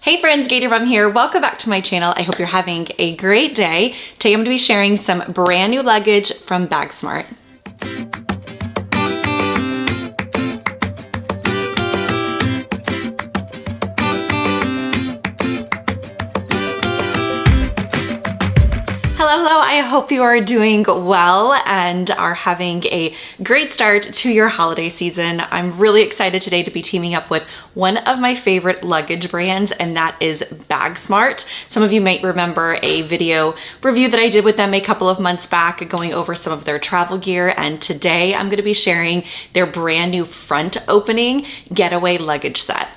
Hey friends, GatorMom here. Welcome back to my channel. I hope you're having a great day. Today I'm going to be sharing some brand new luggage from BAGSMART. Hello, I hope you are doing well and are having a great start to your holiday season. I'm really excited today to be teaming up with one of my favorite luggage brands, and that is BAGSMART. Some of you might remember a video review that I did with them a couple of months back going over some of their travel gear, and today I'm going to be sharing their brand new front opening Getaway Luggage set.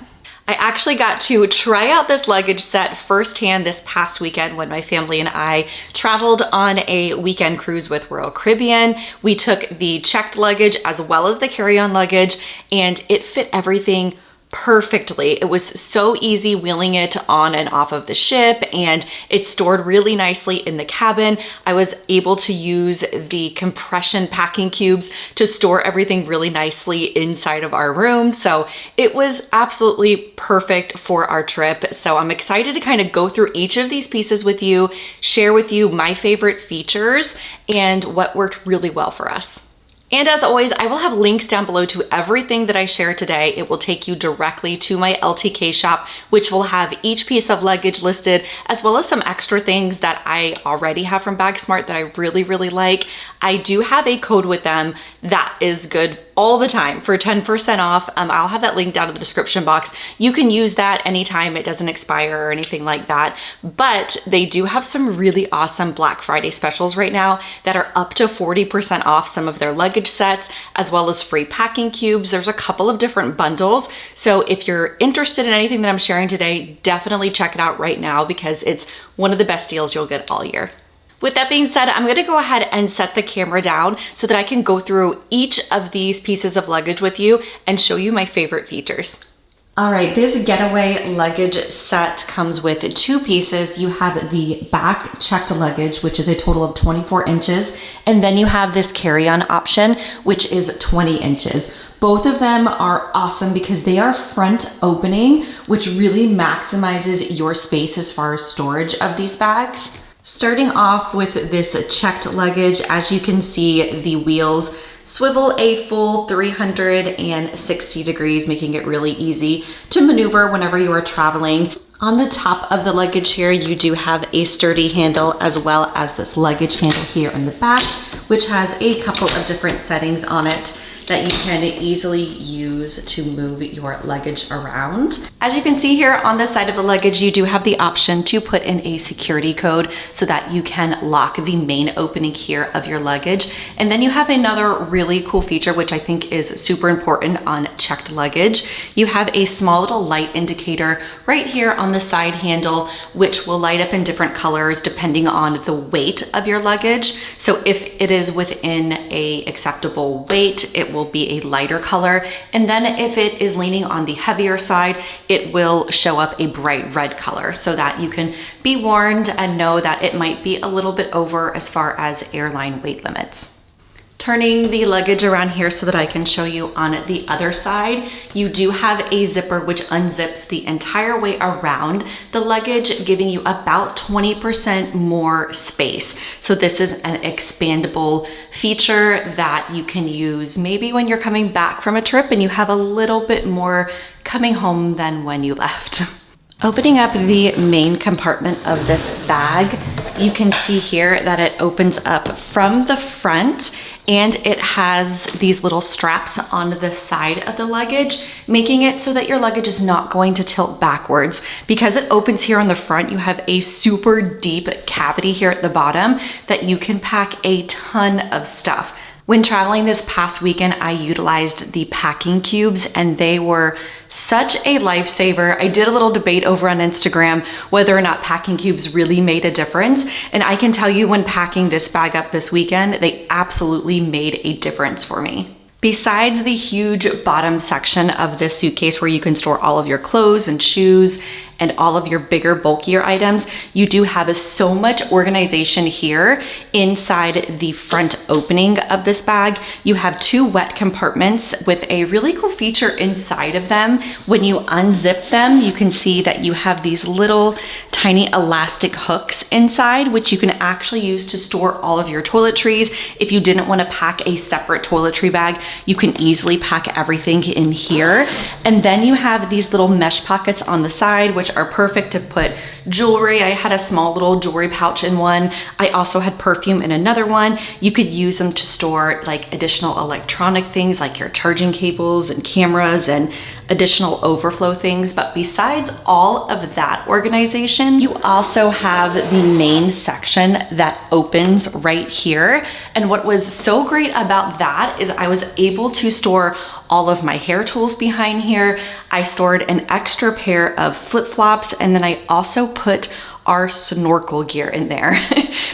I actually got to try out this luggage set firsthand this past weekend when my family and I traveled on a weekend cruise with Royal Caribbean. We took the checked luggage as well as the carry-on luggage, and it fit everything perfectly. It was so easy wheeling it on and off of the ship, and it stored really nicely in the cabin. I was able to use the compression packing cubes to store everything really nicely inside of our room. So it was absolutely perfect for our trip. So I'm excited to kind of go through each of these pieces with you, share with you my favorite features and what worked really well for us. And as always, I will have links down below to everything that I share today. It will take you directly to my LTK shop, which will have each piece of luggage listed, as well as some extra things that I already have from BAGSMART that I really like. I do have a code with them that is good all the time for 10% off. I'll have that link down in the description box. You can use that anytime, it doesn't expire or anything like that. But they do have some really awesome Black Friday specials right now that are up to 40% off some of their luggage sets, as well as free packing cubes. There's a couple of different bundles. So if you're interested in anything that I'm sharing today, definitely check it out right now because it's one of the best deals you'll get all year. With that being said, I'm going to go ahead and set the camera down so that I can go through each of these pieces of luggage with you and show you my favorite features. All right, this Getaway Luggage set comes with two pieces. You have the back checked luggage, which is a total of 24 inches, and then you have this carry-on option, which is 20 inches. Both of them are awesome because they are front opening, which really maximizes your space as far as storage of these bags. Starting off with this checked luggage, as you can see, the wheels swivel a full 360 degrees, making it really easy to maneuver whenever you are traveling. On the top of the luggage here, you do have a sturdy handle as well as this luggage handle here in the back, which has a couple of different settings on it that you can easily use to move your luggage around. As you can see here on the side of the luggage, you do have the option to put in a security code so that you can lock the main opening here of your luggage. And then you have another really cool feature, which I think is super important on checked luggage. You have a small little light indicator right here on the side handle, which will light up in different colors depending on the weight of your luggage. So if it is within a acceptable weight, it will be a lighter color. And then if it is leaning on the heavier side, it will show up a bright red color so that you can be warned and know that it might be a little bit over as far as airline weight limits. Turning the luggage around here so that I can show you on the other side, you do have a zipper which unzips the entire way around the luggage, giving you about 20% more space. So this is an expandable feature that you can use maybe when you're coming back from a trip and you have a little bit more coming home than when you left. Opening up the main compartment of this bag, you can see here that it opens up from the front, and it has these little straps on the side of the luggage, making it so that your luggage is not going to tilt backwards. Because it opens here on the front, you have a super deep cavity here at the bottom that you can pack a ton of stuff. When traveling this past weekend, I utilized the packing cubes and they were such a lifesaver. I did a little debate over on Instagram whether or not packing cubes really made a difference. And I can tell you when packing this bag up this weekend, they absolutely made a difference for me. Besides the huge bottom section of this suitcase where you can store all of your clothes and shoes and all of your bigger, bulkier items, you do have so much organization here inside the front opening of this bag. You have 2 wet compartments with a really cool feature inside of them. When you unzip them, you can see that you have these little tiny elastic hooks inside, which you can actually use to store all of your toiletries. If you didn't want to pack a separate toiletry bag, you can easily pack everything in here. And then you have these little mesh pockets on the side, which are perfect to put jewelry. I had a small little jewelry pouch in one. I also had perfume in another one. You could use them to store like additional electronic things like your charging cables and cameras and additional overflow things. But besides all of that organization, you also have the main section that opens right here. And what was so great about that is I was able to store all of my hair tools behind here. I stored an extra pair of flip-flops, and then I also put our snorkel gear in there.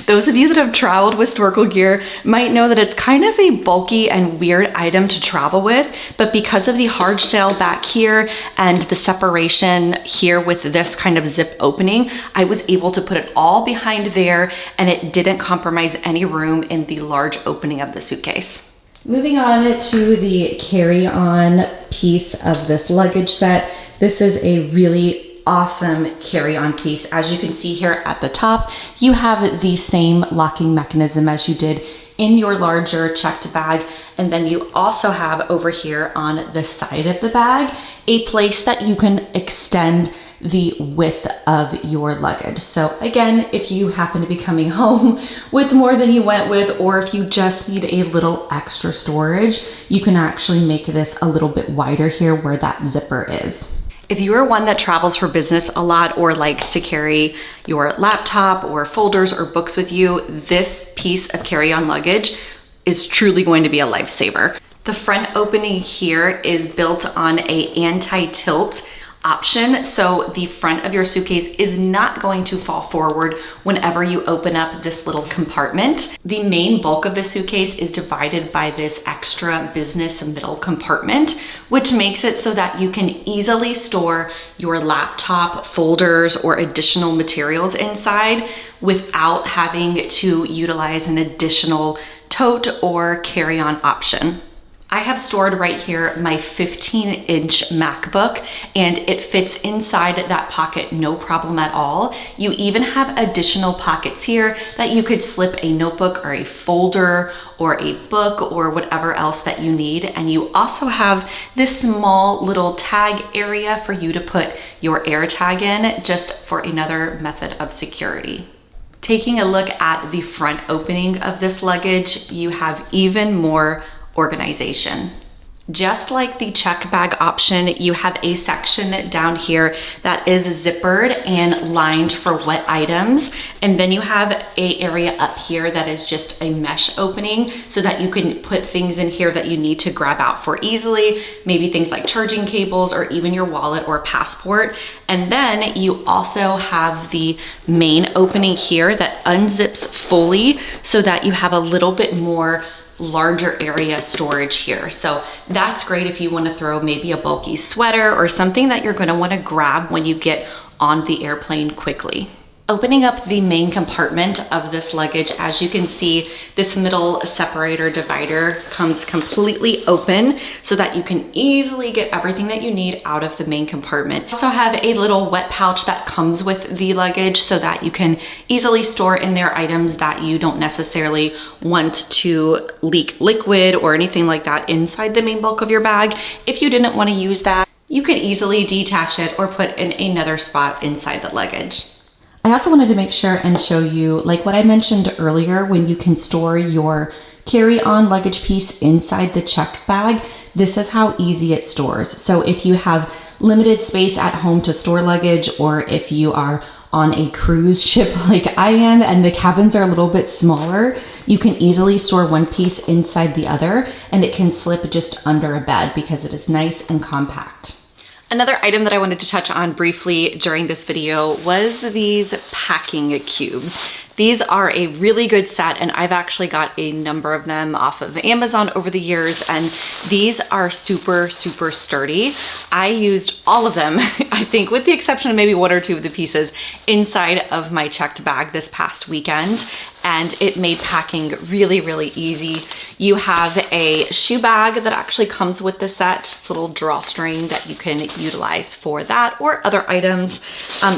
Those of you that have traveled with snorkel gear might know that it's kind of a bulky and weird item to travel with, but because of the hard shell back here and the separation here with this kind of zip opening, I was able to put it all behind there and it didn't compromise any room in the large opening of the suitcase. Moving on to the carry-on piece of this luggage set. This is a really awesome carry-on piece. As you can see here at the top, you have the same locking mechanism as you did in your larger checked bag. And then you also have over here on the side of the bag, a place that you can extend the width of your luggage. So again, if you happen to be coming home with more than you went with, or if you just need a little extra storage, you can actually make this a little bit wider here where that zipper is. If you are one that travels for business a lot or likes to carry your laptop or folders or books with you, this piece of carry-on luggage is truly going to be a lifesaver. The front opening here is built on a anti-tilt option, so the front of your suitcase is not going to fall forward whenever you open up this little compartment. The main bulk of the suitcase is divided by this extra business middle compartment, which makes it so that you can easily store your laptop, folders, or additional materials inside without having to utilize an additional tote or carry-on option. I have stored right here my 15-inch MacBook, and it fits inside that pocket no problem at all. You even have additional pockets here that you could slip a notebook or a folder or a book or whatever else that you need. And you also have this small little tag area for you to put your AirTag in, just for another method of security. Taking a look at the front opening of this luggage, you have even more organization. Just like the check bag option, you have a section down here that is zippered and lined for wet items. And then you have an area up here that is just a mesh opening so that you can put things in here that you need to grab out for easily, maybe things like charging cables or even your wallet or passport. And then you also have the main opening here that unzips fully so that you have a little bit more larger area storage here. So that's great if you want to throw maybe a bulky sweater or something that you're going to want to grab when you get on the airplane quickly. Opening up the main compartment of this luggage, as you can see, this middle separator divider comes completely open so that you can easily get everything that you need out of the main compartment. You also have a little wet pouch that comes with the luggage so that you can easily store in there items that you don't necessarily want to leak liquid or anything like that inside the main bulk of your bag. If you didn't want to use that, you could easily detach it or put in another spot inside the luggage. I also wanted to make sure and show you, like what I mentioned earlier, when you can store your carry-on luggage piece inside the checked bag, this is how easy it stores. So if you have limited space at home to store luggage, or if you are on a cruise ship like I am and the cabins are a little bit smaller, you can easily store one piece inside the other, and it can slip just under a bed because it is nice and compact. Another item that I wanted to touch on briefly during this video was these packing cubes. These are a really good set, and I've actually got a number of them off of Amazon over the years, and these are super, super sturdy. I used all of them, I think with the exception of maybe one or two of the pieces, inside of my checked bag this past weekend, and it made packing really, really easy. You have a shoe bag that actually comes with the set. It's a little drawstring that you can utilize for that or other items.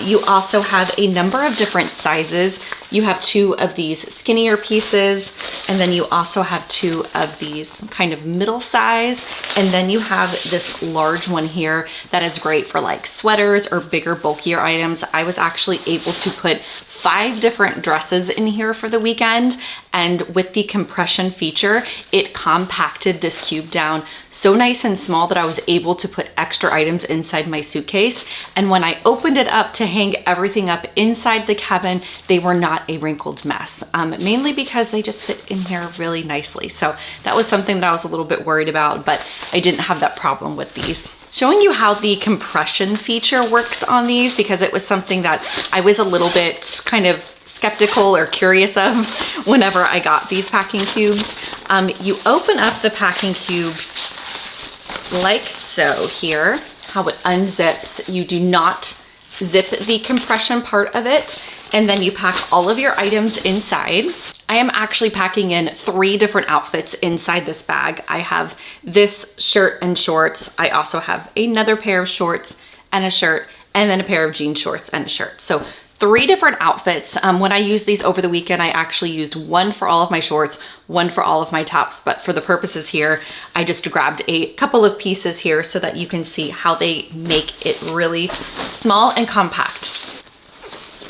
You also have a number of different sizes. You have two of these skinnier pieces, and then you also have two of these kind of middle size, and then you have this large one here that is great for like sweaters or bigger, bulkier items. I was actually able to put 5 different dresses in here for the weekend, and with the compression feature, it compacted this cube down so nice and small that I was able to put extra items inside my suitcase. And when I opened it up to hang everything up inside the cabin, they were not a wrinkled mess, mainly because they just fit in here really nicely. So that was something that I was a little bit worried about, but I didn't have that problem with these. Showing you how the compression feature works on these, because it was something that I was a little bit kind of skeptical or curious of whenever I got these packing cubes. You open up the packing cube like so here, how it unzips. You do not zip the compression part of it, and then you pack all of your items inside. I am actually packing in 3 different outfits inside this bag. I have this shirt and shorts. I also have another pair of shorts and a shirt, and then a pair of jean shorts and a shirt. So 3 different outfits. When I used these over the weekend, I actually used one for all of my shorts, one for all of my tops, but for the purposes here, I just grabbed a couple of pieces here so that you can see how they make it really small and compact.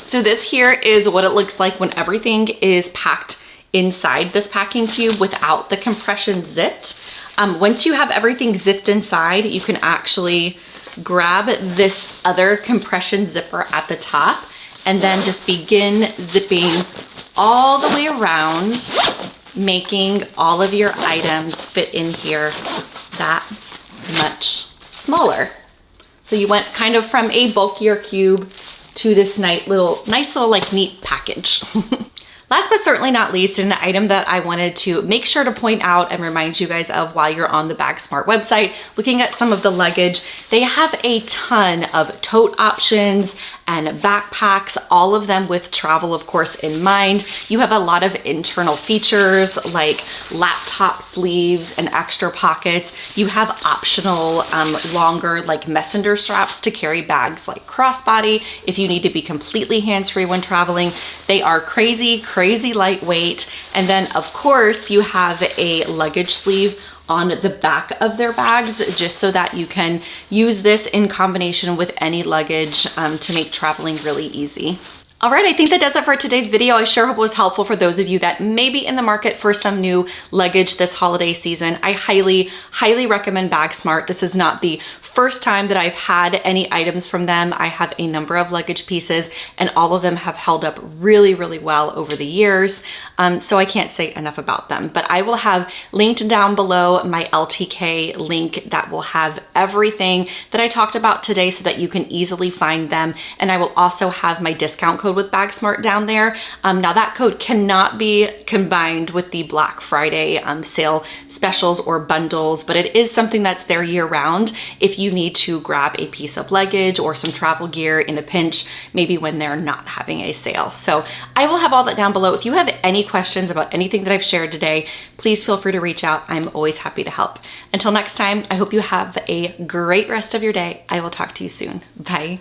So this here is what it looks like when everything is packed inside this packing cube without the compression zipped. Once you have everything zipped inside, you can actually grab this other compression zipper at the top and then just begin zipping all the way around, making all of your items fit in here that much smaller. So you went kind of from a bulkier cube to this nice little like neat package. Last but certainly not least, an item that I wanted to make sure to point out and remind you guys of while you're on the BAGSMART website, looking at some of the luggage, they have a ton of tote options and backpacks, all of them with travel, of course, in mind. You have a lot of internal features like laptop sleeves and extra pockets. You have optional longer like messenger straps to carry bags like crossbody if you need to be completely hands-free when traveling. They are crazy lightweight. And then of course you have a luggage sleeve on the back of their bags, just so that you can use this in combination with any luggage to make traveling really easy. All right, I think that does it for today's video. I sure hope it was helpful for those of you that may be in the market for some new luggage this holiday season. I highly recommend BAGSMART. This is not the first time that I've had any items from them. I have a number of luggage pieces and all of them have held up really well over the years. So I can't say enough about them, but I will have linked down below my LTK link that will have everything that I talked about today so that you can easily find them. And I will also have my discount code with BAGSMART down there. Now that code cannot be combined with the Black Friday sale specials or bundles, but it is something that's there year round if you need to grab a piece of luggage or some travel gear in a pinch, maybe when they're not having a sale. So I will have all that down below. If you have any questions about anything that I've shared today, please feel free to reach out. I'm always happy to help. Until next time, I hope you have a great rest of your day. I will talk to you soon. Bye.